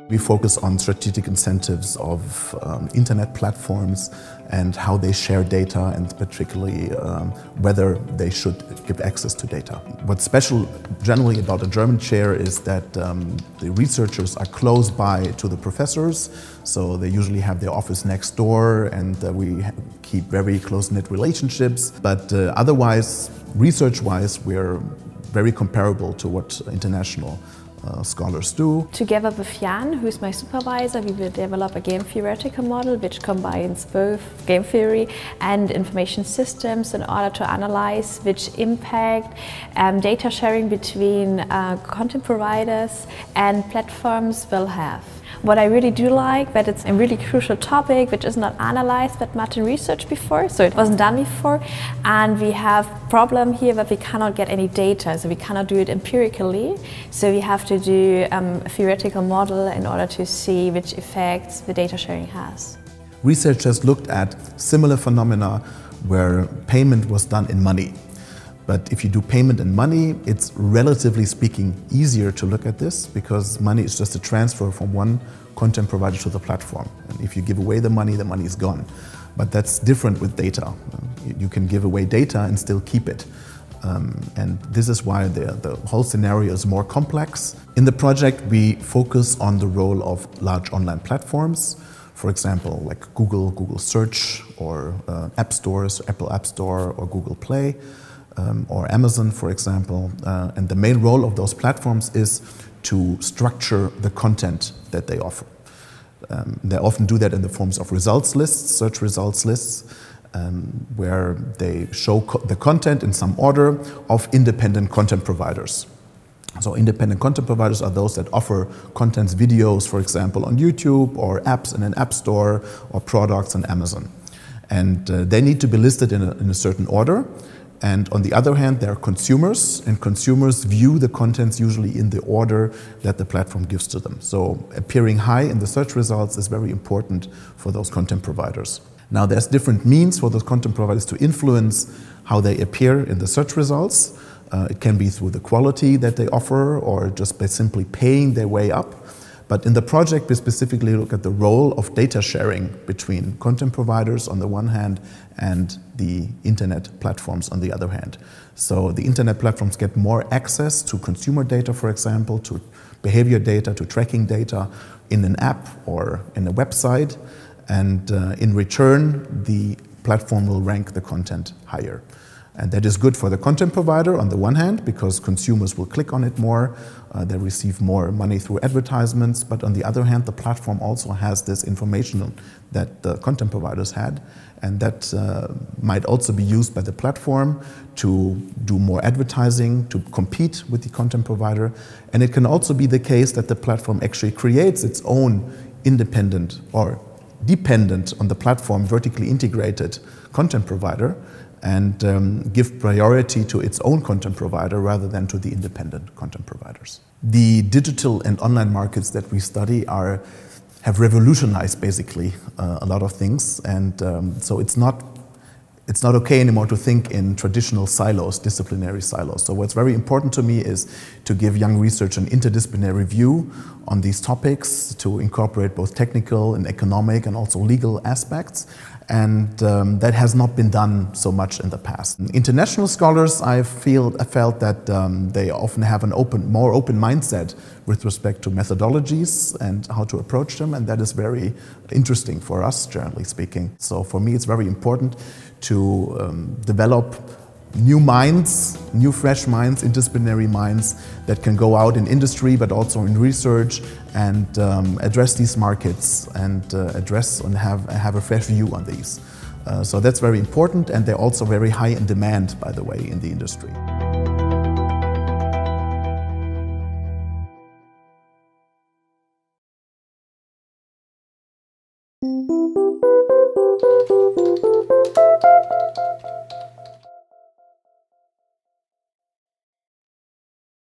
We focus on strategic incentives of internet platforms and how they share data, and particularly whether they should give access to data. What's special generally about a German chair is that the researchers are close by to the professors, so they usually have their office next door, and we keep very close-knit relationships. But otherwise, research-wise, we're very comparable to what international scholars do. Together with Jan, who is my supervisor, we will develop a game theoretical model which combines both game theory and information systems in order to analyze which impact data sharing between content providers and platforms will have. What I really do like, that it's a really crucial topic which is not analyzed that much in research before, so it wasn't done before, and we have problem here that we cannot get any data, so we cannot do it empirically, so we have to do a theoretical model in order to see which effects the data sharing has. Researchers looked at similar phenomena where payment was done in money. But if you do payment in money, it's relatively speaking easier to look at this, because money is just a transfer from one content provider to the platform. And if you give away the money is gone. But that's different with data. You can give away data and still keep it. And this is why the whole scenario is more complex. In the project, we focus on the role of large online platforms. For example, like Google Search, or app stores, Apple App Store or Google Play. Or Amazon, for example. And the main role of those platforms is to structure the content that they offer. They often do that in the forms of results lists, search results lists, where they show the content in some order of independent content providers. So independent content providers are those that offer contents, videos, for example, on YouTube, or apps in an app store, or products on Amazon. And they need to be listed in a certain order. And on the other hand, there are consumers, and consumers view the contents usually in the order that the platform gives to them. So appearing high in the search results is very important for those content providers. Now, there's different means for those content providers to influence how they appear in the search results. It can be through the quality that they offer, or just by simply paying their way up. But in the project, we specifically look at the role of data sharing between content providers on the one hand and the internet platforms on the other hand. So the internet platforms get more access to consumer data, for example, to behavior data, to tracking data in an app or in a website. And in return, the platform will rank the content higher. And that is good for the content provider on the one hand, because consumers will click on it more, they receive more money through advertisements, but on the other hand, the platform also has this information that the content providers had, and that might also be used by the platform to do more advertising, to compete with the content provider. And it can also be the case that the platform actually creates its own independent or dependent on the platform vertically integrated content provider, and give priority to its own content provider rather than to the independent content providers. The digital and online markets that we study have revolutionized basically a lot of things, and so it's not okay anymore to think in traditional silos, disciplinary silos. So what's very important to me is to give young research an interdisciplinary view on these topics, to incorporate both technical and economic and also legal aspects. And that has not been done so much in the past. International scholars, I felt that they often have an more open mindset with respect to methodologies and how to approach them, and that is very interesting for us, generally speaking. So for me, it's very important to develop new minds, new fresh minds, interdisciplinary minds that can go out in industry but also in research and address these markets and address and have a fresh view on these. So that's very important, and they're also very high in demand, by the way, in the industry.